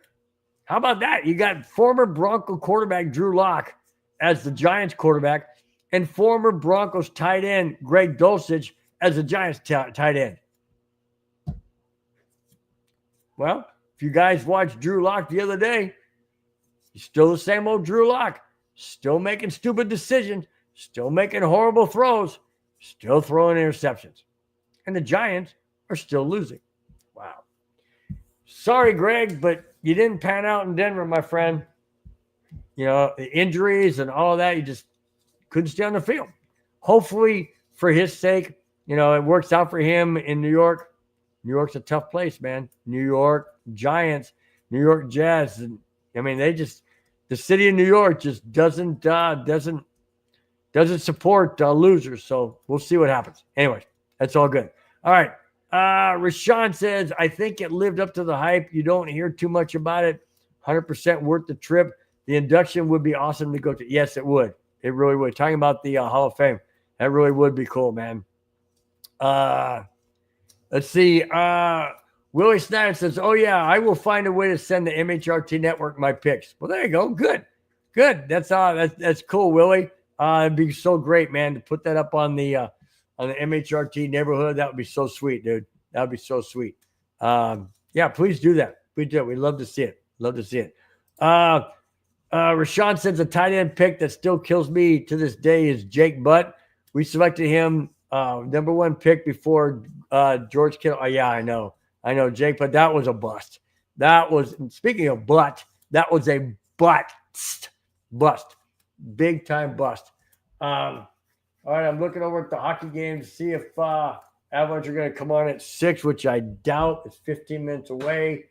How about that? You got former Bronco quarterback Drew Lock as the Giants quarterback, and former Broncos tight end Greg Dulcich as the Giants tight end. Well, if you guys watched Drew Lock the other day, he's still the same old Drew Lock, still making stupid decisions, still making horrible throws, still throwing interceptions. And the Giants are still losing. Wow. Sorry, Greg, but you didn't pan out in Denver, my friend. You know, the injuries and all of that, you just couldn't stay on the field. Hopefully, for his sake, you know, it works out for him in New York. New York's a tough place, man. New York Giants, New York Jazz. And I mean, the city of New York just doesn't support losers. So we'll see what happens. Anyways, that's all good. All right. Rashawn says, I think it lived up to the hype. You don't hear too much about it. 100% worth the trip. The induction would be awesome to go to. Yes, it would. It really would. Talking about the Hall of Fame, that really would be cool, man. Let's see. Willie Snyder says, "Oh yeah, I will find a way to send the MHRT network my picks." Well, there you go. Good. That's cool, Willie. It'd be so great, man, to put that up on the MHRT neighborhood. That would be so sweet, dude. That would be so sweet. Yeah, please do that. Please do it. We'd love to see it. Love to see it. Rashawn says a tight end pick that still kills me to this day is Jake Butt. We selected him number 1 pick before George Kittle. Oh, yeah, I know, Jake, but that was a bust. That was, speaking of butt, that was a bust, big time bust. All right, I'm looking over at the hockey game to see if Avalanche are going to come on at 6, which I doubt. It's 15 minutes away.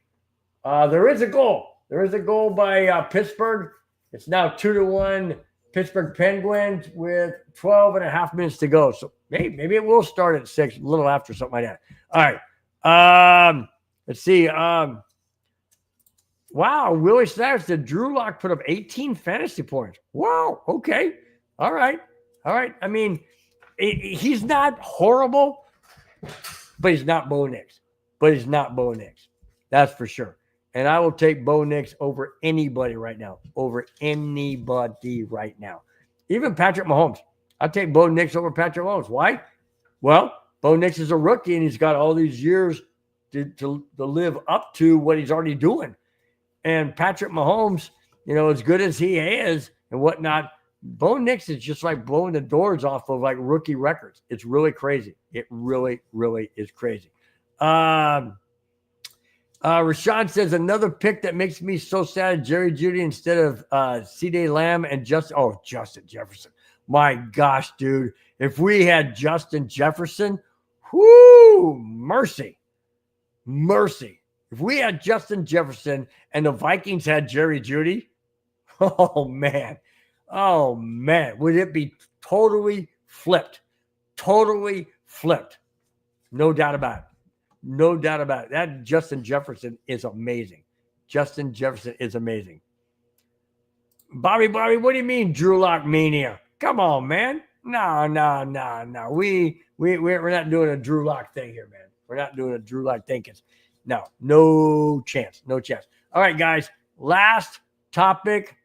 There is a goal. There is a goal by Pittsburgh. It's now 2-1 Pittsburgh Penguins with 12 and a half minutes to go. So maybe it will start at 6, a little after, something like that. All right. Let's see. Wow, Willie Snyder said Drew Lock put up 18 fantasy points. Wow. Okay. All right. I mean, he's not horrible, but he's not Bo Nix. That's for sure. And I will take Bo Nix over anybody right now. Even Patrick Mahomes. I'll take Bo Nix over Patrick Mahomes. Why? Well, Bo Nix is a rookie, and he's got all these years to live up to what he's already doing. And Patrick Mahomes, as good as he is and whatnot, Bo Nix is just like blowing the doors off of like rookie records. It's really crazy. It really, really is crazy. Rashawn says another pick that makes me so sad, Jerry Jeudy instead of C.D. Lamb and Justin Jefferson. My gosh, dude. If we had Justin Jefferson, mercy. If we had Justin Jefferson and the Vikings had Jerry Jeudy, oh man, would it be totally flipped? No doubt about it. That Justin Jefferson is amazing. Bobby, what do you mean Drew Lock mania? Come on, man. No. We're not doing a Drew Lock thing here, man. We're not doing a Drew Lock thing. No chance. All right, guys. Last topic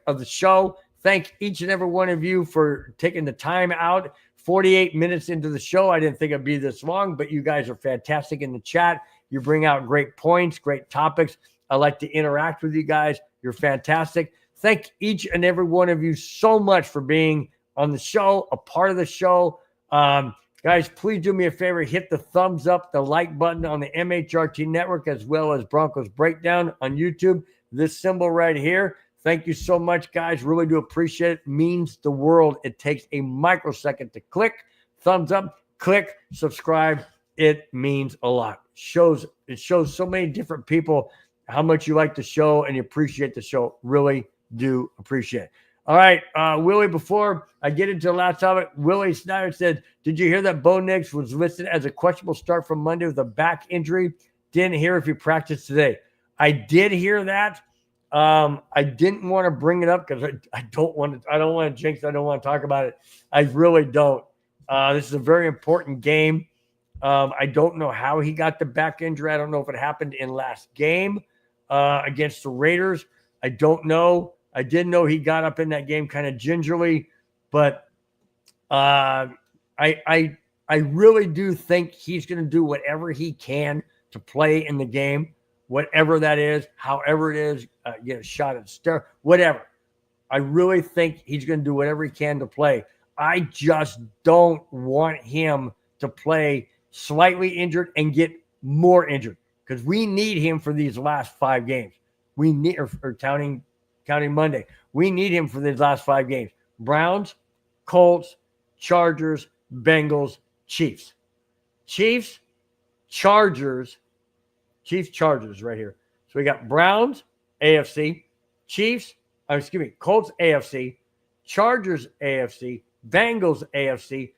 of the show. Thank each and every one of you for taking the time out. 48 minutes into the show. I didn't think it'd be this long, but you guys are fantastic in the chat. You bring out great points, great topics. I like to interact with you guys. You're fantastic. Thank each and every one of you so much for being on the show, a part of the show. Guys, please do me a favor. Hit the thumbs up, the like button on the MHRT network, as well as Broncos Breakdown on YouTube. This symbol right here. Thank you so much, guys. Really do appreciate it. Means the world. It takes a microsecond to click. Thumbs up, click, subscribe. It means a lot. It shows so many different people how much you like the show and you appreciate the show. Really do appreciate it. All right, Willie, before I get into the last topic, Willie Snyder said, did you hear that Bo Nix was listed as a questionable start from Monday with a back injury? Didn't hear if he practiced today. I did hear that. I didn't want to bring it up because I don't want to jinx it. I don't want to talk about it. I really don't. This is a very important game. I don't know how he got the back injury. I don't know if it happened in last game against the Raiders. I don't know. I did know he got up in that game kind of gingerly, but I really do think he's going to do whatever he can to play in the game. Whatever that is, however it is, get a shot at stir, whatever. I really think he's going to do whatever he can to play. I just don't want him to play slightly injured and get more injured because we need him for these last 5 games. We need, or counting Monday, we need him for these last 5 games. Browns, Colts, Chargers, Bengals, Chiefs, Chargers right here. So we got Browns, AFC, Colts, AFC, Chargers, AFC, Bengals, AFC,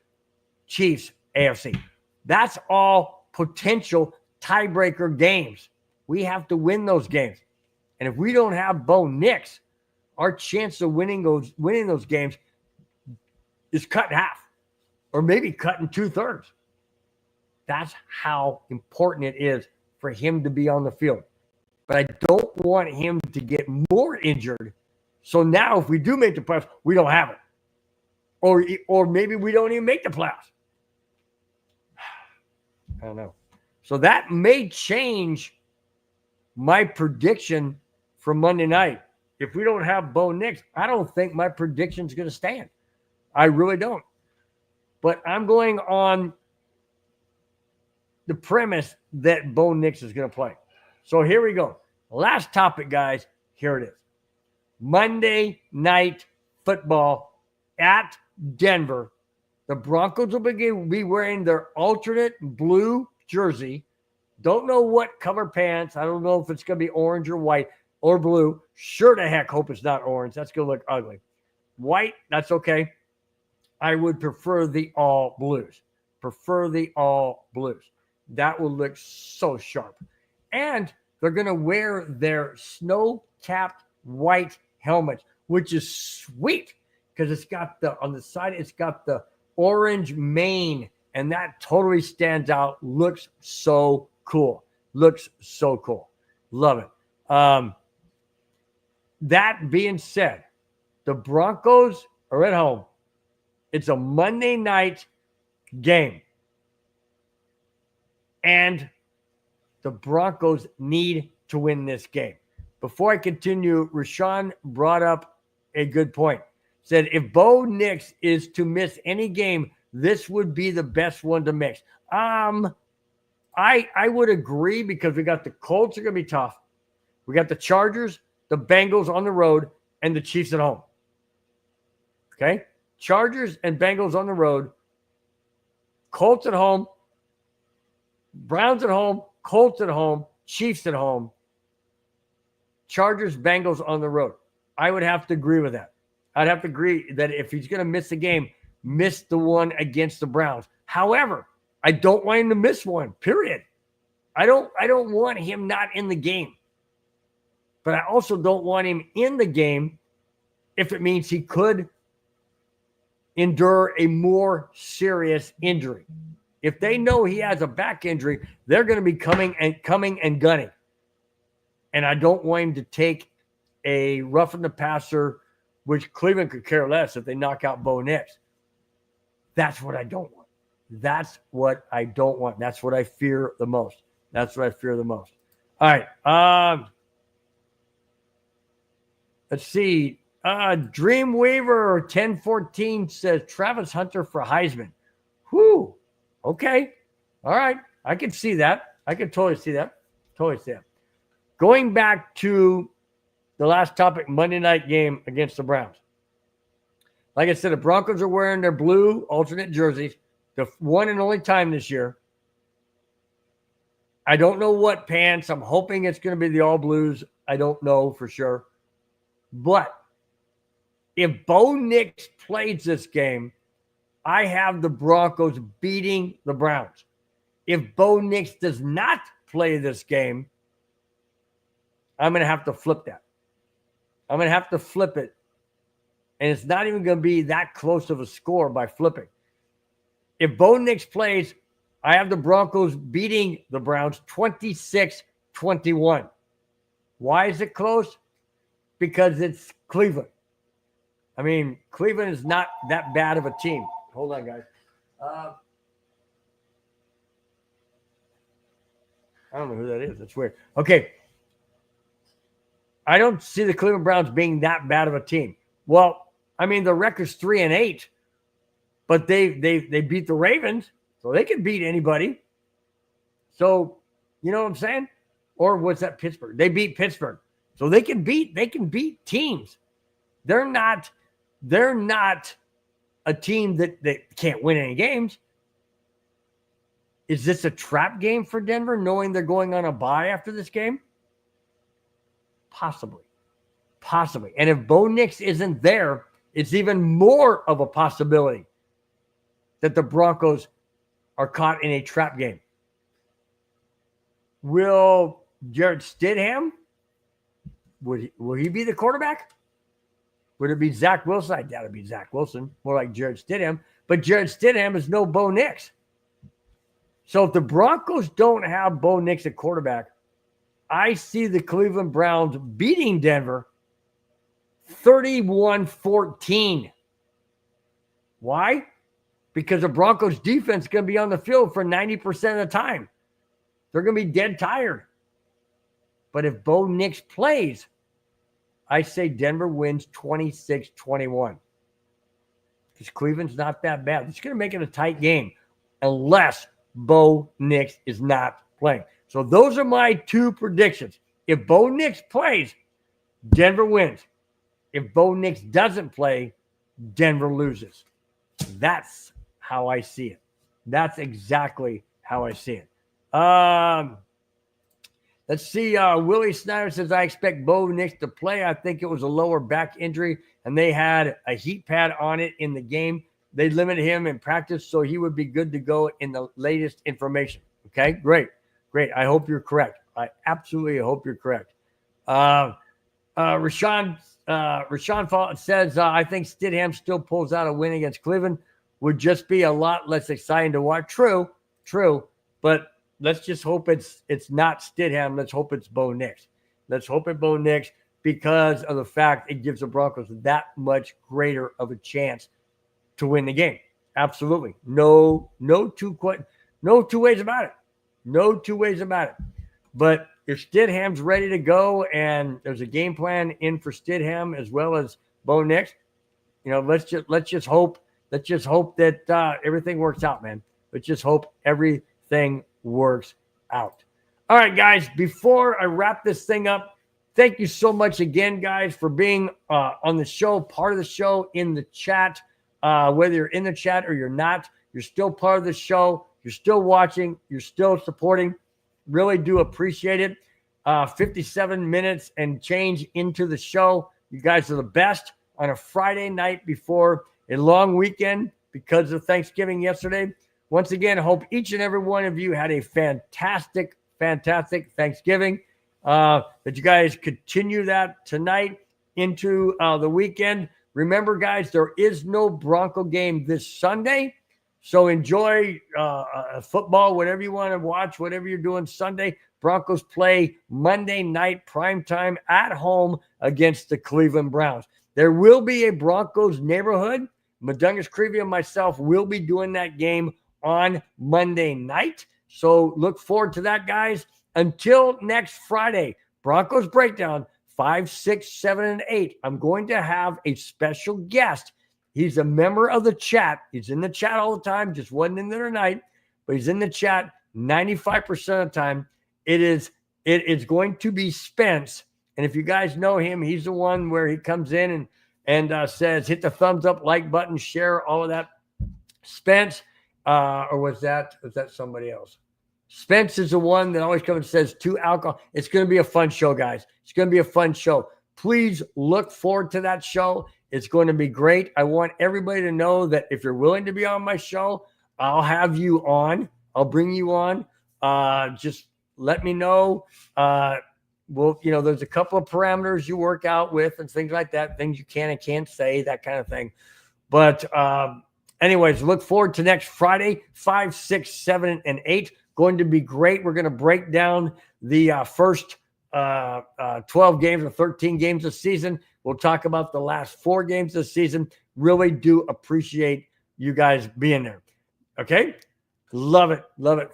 Chiefs, AFC. That's all potential tiebreaker games. We have to win those games. And if we don't have Bo Nix, our chance of winning those games is cut in half, or maybe cut in 2/3. That's how important it is for him to be on the field. But I don't want him to get more injured. So now if we do make the playoffs, we don't have it. Or maybe we don't even make the playoffs. I don't know. So that may change my prediction for Monday night. If we don't have Bo Nix, I don't think my prediction's going to stand. I really don't. But I'm going on the premise that Bo Nix is going to play. So here we go. Last topic, guys. Here it is. Monday Night Football at Denver. The Broncos will be wearing their alternate blue jersey. Don't know what color pants. I don't know if it's going to be orange or white or blue. Sure to heck hope it's not orange. That's going to look ugly. White, that's okay. I would prefer the all blues. That will look so sharp. And they're going to wear their snow-capped white helmets, which is sweet because it's got on the side, it's got the orange mane, and that totally stands out. Looks so cool. Love it. That being said, the Broncos are at home. It's a Monday night game. And the Broncos need to win this game. Before I continue, Rashawn brought up a good point. Said if Bo Nix is to miss any game, this would be the best one to miss. I would agree because we got the Colts are going to be tough. We got the Chargers, the Bengals on the road, and the Chiefs at home. Okay? Chargers and Bengals on the road. Colts at home. Browns at home. Colts at home. Chiefs at home. Chargers, Bengals on the road. I would have to agree with that. I'd have to agree that if he's going to miss a game, miss the one against the Browns. However, I don't want him to miss one, period. I don't want him not in the game. But I also don't want him in the game if it means he could endure a more serious injury. If they know he has a back injury, they're going to be coming and gunning. And I don't want him to take a roughing the passer, which Cleveland could care less if they knock out Bo Nix. That's what I don't want. That's what I don't want. That's what I fear the most. All right. Let's see. Dreamweaver 1014 says Travis Hunter for Heisman. Whew. Okay. All right. I can see that. I can totally see that. Going back to the last topic, Monday night game against the Browns. Like I said, the Broncos are wearing their blue alternate jerseys, the one and only time this year. I don't know what pants. I'm hoping it's going to be the all blues. I don't know for sure. But if Bo Nix plays this game, I have the Broncos beating the Browns. If Bo Nix does not play this game, I'm going to have to flip that. I'm going to have to flip it. And it's not even going to be that close of a score by flipping. If Bo Nix plays, I have the Broncos beating the Browns 26-21. Why is it close? Because it's Cleveland. I mean, Cleveland is not that bad of a team. Hold on, guys. I don't know who that is. That's weird. Okay. I don't see the Cleveland Browns being that bad of a team. Well, I mean, the record's 3-8, but they beat the Ravens, so they can beat anybody. So, you know what I'm saying? Or what's that, Pittsburgh? They beat Pittsburgh. So they can beat teams. They're not a team that can't win any games. Is this a trap game for Denver, knowing they're going on a bye after this game? Possibly. And if Bo Nix isn't there, it's even more of a possibility that the Broncos are caught in a trap game. Will Jarrett Stidham, will he be the quarterback? Would it be Zach Wilson? I doubt it'd be Zach Wilson. More like Jared Stidham. But Jared Stidham is no Bo Nix. So if the Broncos don't have Bo Nix at quarterback, I see the Cleveland Browns beating Denver 31-14. Why? Because the Broncos defense is going to be on the field for 90% of the time. They're going to be dead tired. But if Bo Nix plays, I say Denver wins 26-21. Because Cleveland's not that bad. It's going to make it a tight game unless Bo Nix is not playing. So those are my two predictions. If Bo Nix plays, Denver wins. If Bo Nix doesn't play, Denver loses. That's how I see it. That's exactly how I see it. Let's see. Willie Snyder says, I expect Bo Nix to play. I think it was a lower back injury, and they had a heat pad on it in the game. They limited him in practice, so he would be good to go in the latest information. Okay, great. I hope you're correct. I absolutely hope you're correct. Rashawn says, I think Stidham still pulls out a win against Cleveland. Would just be a lot less exciting to watch. True. But let's just hope it's not Stidham. Let's hope it's Bo Nix. Let's hope it's Bo Nix because of the fact it gives the Broncos that much greater of a chance to win the game. Absolutely. No two ways about it. No two ways about it. But if Stidham's ready to go and there's a game plan in for Stidham as well as Bo Nix, let's just hope that everything works out, man. Let's just hope everything works out. All right, guys, before I wrap this thing up, thank you so much again, guys, for being on the show, part of the show, in the chat. Whether you're in the chat or you're not, you're still part of the show. You're still watching. You're still supporting. Really do appreciate it. 57 minutes and change into the show. You guys are the best on a Friday night before a long weekend because of Thanksgiving yesterday. Once again, I hope each and every one of you had a fantastic Thanksgiving. That you guys continue that tonight into the weekend. Remember, guys, there is no Bronco game this Sunday. So enjoy football, whatever you want to watch, whatever you're doing Sunday. Broncos play Monday night primetime at home against the Cleveland Browns. There will be a Broncos neighborhood. Madungas Creevy and myself will be doing that game on Monday night. So look forward to that, guys. Until next Friday, Broncos Breakdown 5, 6, 7, and 8. I'm going to have a special guest. He's a member of the chat. He's in the chat all the time. Just wasn't in there tonight, but he's in the chat 95% of the time. It is going to be Spence. And if you guys know him, he's the one where he comes in and says, hit the thumbs up, like button, share, all of that. Spence, or was that somebody else? Spence is the one that always comes and says to alcohol. It's going to be a fun show, guys. It's going to be a fun show. Please look forward to that show. It's going to be great. I want everybody to know that if you're willing to be on my show, I'll have you on. I'll bring you on. Just let me know. There's a couple of parameters you work out with and things like that, things you can and can't say, that kind of thing. But anyways, look forward to next Friday, 5, 6, 7, and 8. Going to be great. We're going to break down the first 12 games or 13 games this season. We'll talk about the last 4 games this season. Really do appreciate you guys being there. Okay? Love it.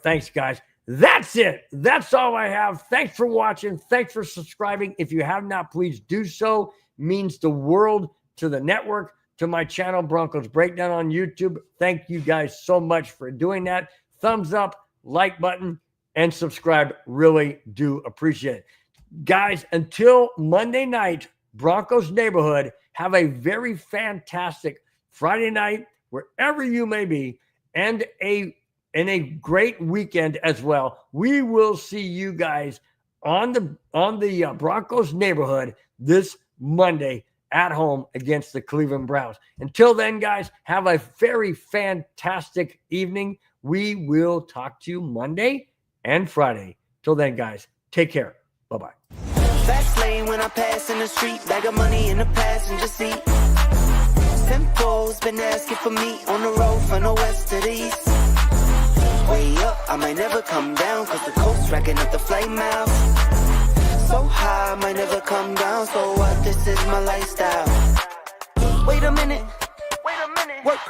Thanks, guys. That's it. That's all I have. Thanks for watching. Thanks for subscribing. If you have not, please do so. It means the world to the network, to my channel, Broncos Breakdown on YouTube. Thank you guys so much for doing that. Thumbs up, like button, and subscribe. Really do appreciate it. Guys, until Monday night, Broncos Neighborhood, have a very fantastic Friday night, wherever you may be, and a great weekend as well. We will see you guys on the Broncos Neighborhood this Monday at home against the Cleveland Browns. Until then, guys, have a very fantastic evening. We will talk to you Monday and Friday. Till then, guys, take care. Bye-bye. Fast lane when I pass in the street, bag of money in the passenger seat. Simcoe's been asking for me on the road from the west to the east. Way up, I might never come down, cause the coast racking up the flame out. So high, I might never come down, so what, this is my lifestyle. Wait a minute, work